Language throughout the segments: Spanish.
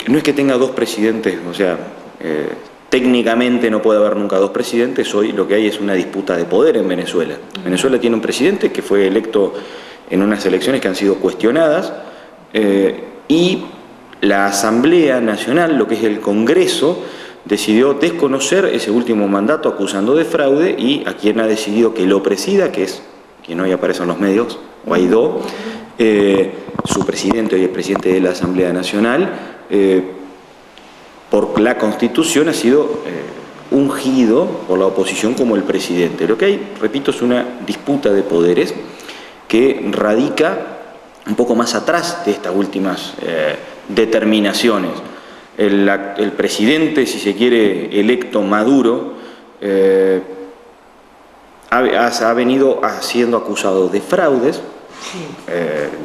no es que tenga dos presidentes, o sea, técnicamente no puede haber nunca dos presidentes. Hoy lo que hay es una disputa de poder en Venezuela. Venezuela tiene un presidente que fue electo en unas elecciones que han sido cuestionadas, y la Asamblea Nacional, lo que es el Congreso, decidió desconocer ese último mandato acusando de fraude, y a quien ha decidido que lo presida, que es quien hoy aparece en los medios, Guaidó, su presidente, hoy es presidente de la Asamblea Nacional, por la Constitución ha sido ungido por la oposición como el presidente. Lo que hay, repito, es una disputa de poderes que radica un poco más atrás de estas últimas determinaciones. El presidente, si se quiere, electo Maduro, ha venido siendo acusado de fraudes,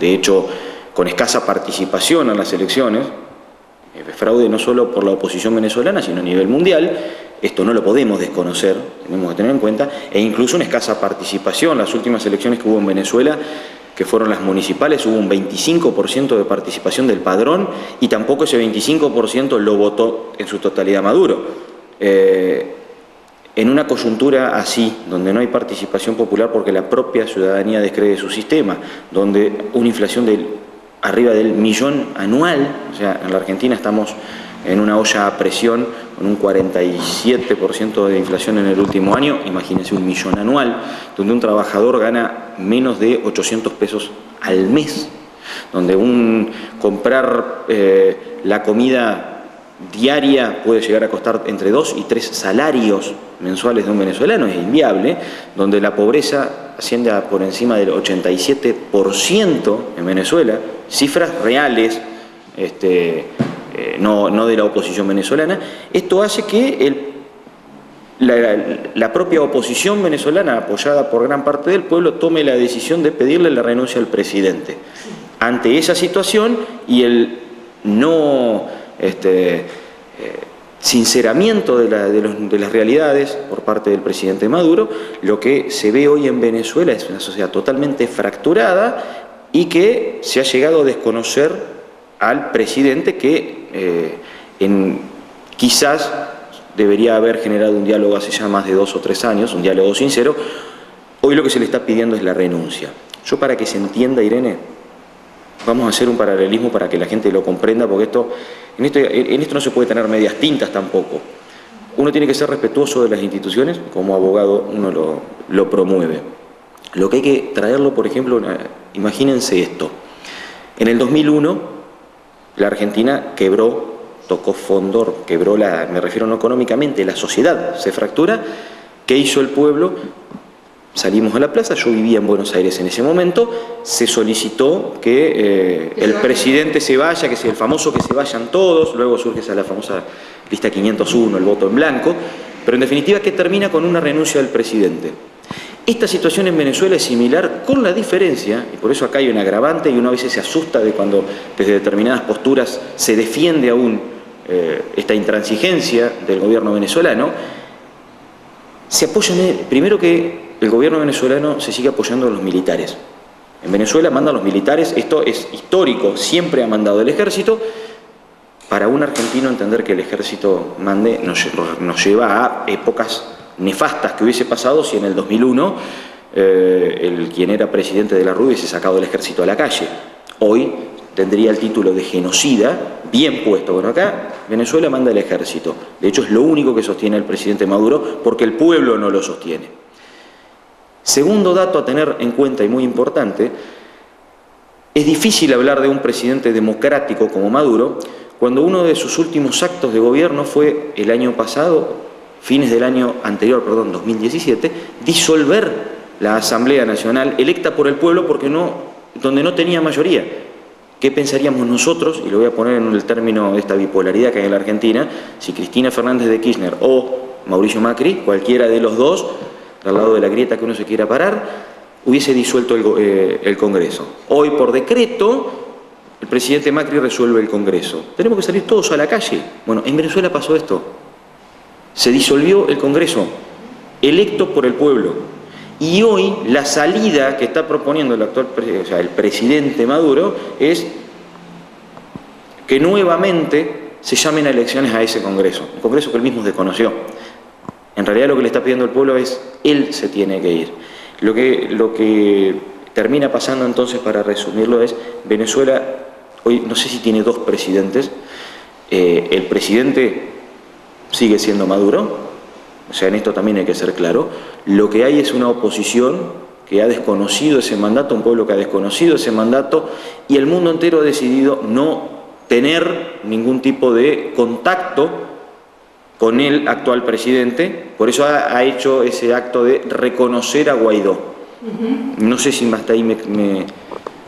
de hecho con escasa participación en las elecciones, fraude no solo por la oposición venezolana, sino a nivel mundial. Esto no lo podemos desconocer, tenemos que tener en cuenta, e incluso una escasa participación. Las últimas elecciones que hubo en Venezuela, que fueron las municipales, hubo un 25% de participación del padrón, y tampoco ese 25% lo votó en su totalidad Maduro. En una coyuntura así, donde no hay participación popular porque la propia ciudadanía descree su sistema, donde una inflación arriba del 1.000.000 anual, o sea, en la Argentina estamos en una olla a presión con un 47% de inflación en el último año, imagínense 1.000.000 anual, donde un trabajador gana menos de 800 pesos al mes, donde comprar la comida diaria puede llegar a costar entre 2 y 3 salarios mensuales de un venezolano, es inviable, donde la pobreza asciende a por encima del 87% en Venezuela, cifras reales, no de la oposición venezolana. Esto hace que la propia oposición venezolana, apoyada por gran parte del pueblo, tome la decisión de pedirle la renuncia al presidente. Ante esa situación y el no sinceramiento de las realidades por parte del presidente Maduro, lo que se ve hoy en Venezuela es una sociedad totalmente fracturada, y que se ha llegado a desconocer al presidente que quizás debería haber generado un diálogo hace ya más de 2 o 3 años, un diálogo sincero. Hoy lo que se le está pidiendo es la renuncia. Yo, para que se entienda, Irene, vamos a hacer un paralelismo para que la gente lo comprenda, porque en esto no se puede tener medias tintas tampoco. Uno tiene que ser respetuoso de las instituciones, como abogado uno lo promueve. Lo que hay que traerlo, por ejemplo, imagínense esto. En el 2001, la Argentina quebró, tocó fondo, quebró, me refiero no económicamente, la sociedad se fractura. ¿Qué hizo el pueblo? Salimos a la plaza, yo vivía en Buenos Aires en ese momento, se solicitó que el presidente se vaya, el famoso que se vayan todos, luego surge la famosa lista 501, el voto en blanco, pero en definitiva que termina con una renuncia del presidente. Esta situación en Venezuela es similar, con la diferencia, y por eso acá hay un agravante, y uno a veces se asusta de cuando desde determinadas posturas se defiende aún esta intransigencia del gobierno venezolano. Se apoyan, primero, que el gobierno venezolano se sigue apoyando a los militares. En Venezuela mandan los militares, esto es histórico, siempre ha mandado el ejército. Para un argentino entender que el ejército mande nos lleva a épocas nefastas que hubiese pasado si en el 2001 quien era presidente de la RUI hubiese sacado el ejército a la calle. Hoy tendría el título de genocida bien puesto. Bueno, acá Venezuela manda el ejército. De hecho, es lo único que sostiene el presidente Maduro, porque el pueblo no lo sostiene. Segundo dato a tener en cuenta, y muy importante, es difícil hablar de un presidente democrático como Maduro cuando uno de sus últimos actos de gobierno fue el año pasado, fines del año anterior, 2017, disolver la Asamblea Nacional electa por el pueblo donde no tenía mayoría. ¿Qué pensaríamos nosotros, y lo voy a poner en el término de esta bipolaridad que hay en la Argentina, si Cristina Fernández de Kirchner o Mauricio Macri, cualquiera de los dos, al lado de la grieta que uno se quiera parar, hubiese disuelto el Congreso? Hoy, por decreto, el presidente Macri resuelve el Congreso. Tenemos que salir todos a la calle. Bueno, en Venezuela pasó esto. Se disolvió el Congreso, electo por el pueblo. Y hoy la salida que está proponiendo el presidente Maduro es que nuevamente se llamen a elecciones a ese Congreso, un Congreso que él mismo desconoció. En realidad lo que le está pidiendo el pueblo es, él se tiene que ir. Lo que termina pasando entonces, para resumirlo, es Venezuela, hoy no sé si tiene dos presidentes, el presidente sigue siendo Maduro, o sea, en esto también hay que ser claro, lo que hay es una oposición que ha desconocido ese mandato, un pueblo que ha desconocido ese mandato, y el mundo entero ha decidido no tener ningún tipo de contacto con el actual presidente, por eso ha hecho ese acto de reconocer a Guaidó. No sé si hasta ahí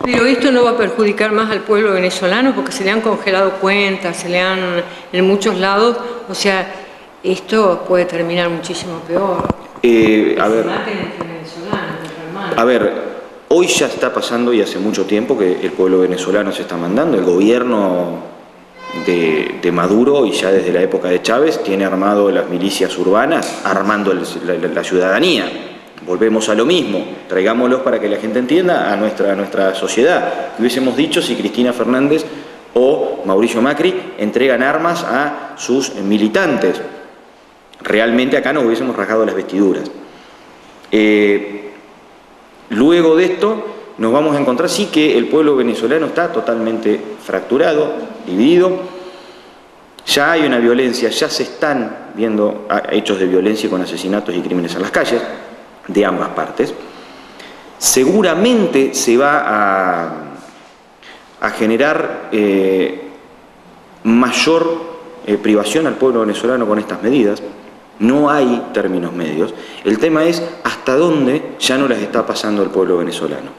Pero esto no va a perjudicar más al pueblo venezolano porque se le han congelado cuentas, se le han en muchos lados, o sea, esto puede terminar muchísimo peor. A ver, hoy ya está pasando y hace mucho tiempo que el pueblo venezolano se está mandando, el gobierno de Maduro, y ya desde la época de Chávez, tiene armado las milicias urbanas, armando la ciudadanía. Volvemos a lo mismo, traigámoslos para que la gente entienda a nuestra sociedad. ¿Qué hubiésemos dicho si Cristina Fernández o Mauricio Macri entregan armas a sus militantes? Realmente acá nos hubiésemos rasgado las vestiduras. Luego de esto nos vamos a encontrar sí que el pueblo venezolano está totalmente fracturado, dividido, ya hay una violencia, ya se están viendo hechos de violencia con asesinatos y crímenes en las calles de ambas partes. Seguramente se va a generar mayor privación al pueblo venezolano con estas medidas. No hay términos medios. El tema es hasta dónde ya no las está pasando el pueblo venezolano.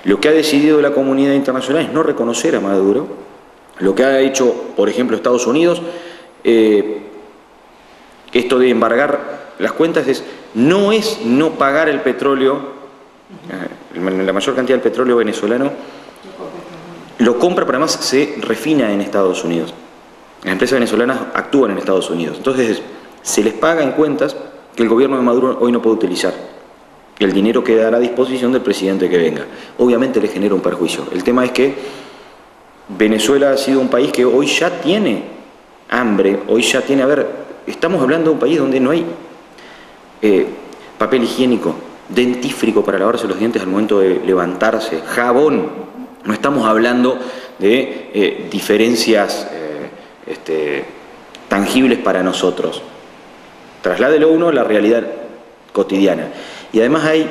Lo que ha decidido la comunidad internacional es no reconocer a Maduro. Lo que ha hecho, por ejemplo, Estados Unidos, esto de embargar las cuentas no es no pagar el petróleo, la mayor cantidad del petróleo venezolano lo compra, pero además se refina en Estados Unidos. Las empresas venezolanas actúan en Estados Unidos. Entonces, se les paga en cuentas que el gobierno de Maduro hoy no puede utilizar. El dinero quedará a disposición del presidente que venga. Obviamente le genera un perjuicio. El tema es que Venezuela ha sido un país que hoy ya tiene hambre, hoy ya tiene, estamos hablando de un país donde no hay papel higiénico, dentífrico para lavarse los dientes al momento de levantarse, jabón. No estamos hablando de diferencias tangibles para nosotros. Trasládelo uno a la realidad cotidiana. Y además hay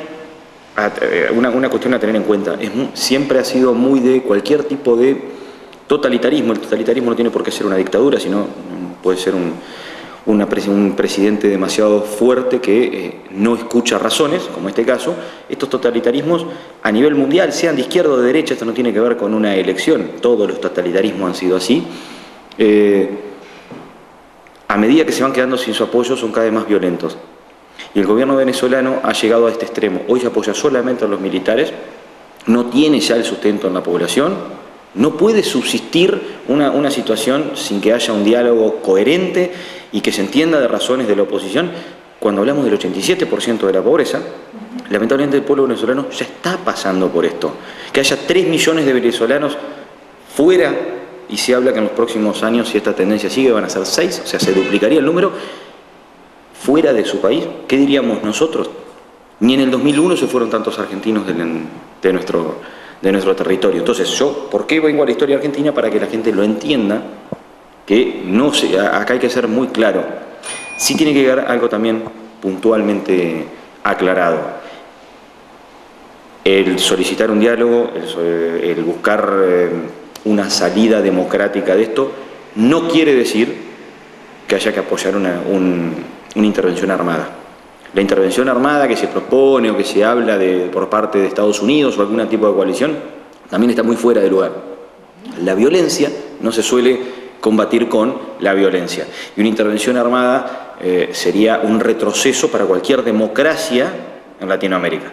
una cuestión a tener en cuenta. Siempre ha sido muy de cualquier tipo de totalitarismo. El totalitarismo no tiene por qué ser una dictadura, sino puede ser un presidente demasiado fuerte que no escucha razones, como este caso. Estos totalitarismos a nivel mundial, sean de izquierda o de derecha, esto no tiene que ver con una elección. Todos los totalitarismos han sido así. A medida que se van quedando sin su apoyo, son cada vez más violentos. Y el gobierno venezolano ha llegado a este extremo. Hoy se apoya solamente a los militares, no tiene ya el sustento en la población, no puede subsistir una situación sin que haya un diálogo coherente y que se entienda de razones de la oposición. Cuando hablamos del 87% de la pobreza, lamentablemente el pueblo venezolano ya está pasando por esto. Que haya 3 millones de venezolanos fuera, y se habla que en los próximos años, si esta tendencia sigue, van a ser 6, o sea, se duplicaría el número fuera de su país. ¿Qué diríamos nosotros? Ni en el 2001 se fueron tantos argentinos de nuestro territorio. Entonces, ¿por qué vengo a la historia argentina? Para que la gente lo entienda, que acá hay que ser muy claro. Sí tiene que quedar algo también puntualmente aclarado. El solicitar un diálogo, el buscar una salida democrática de esto, no quiere decir que haya que apoyar una intervención armada. La intervención armada que se propone o que se habla por parte de Estados Unidos o algún tipo de coalición, también está muy fuera de lugar. La violencia no se suele combatir con la violencia. Y una intervención armada sería un retroceso para cualquier democracia en Latinoamérica.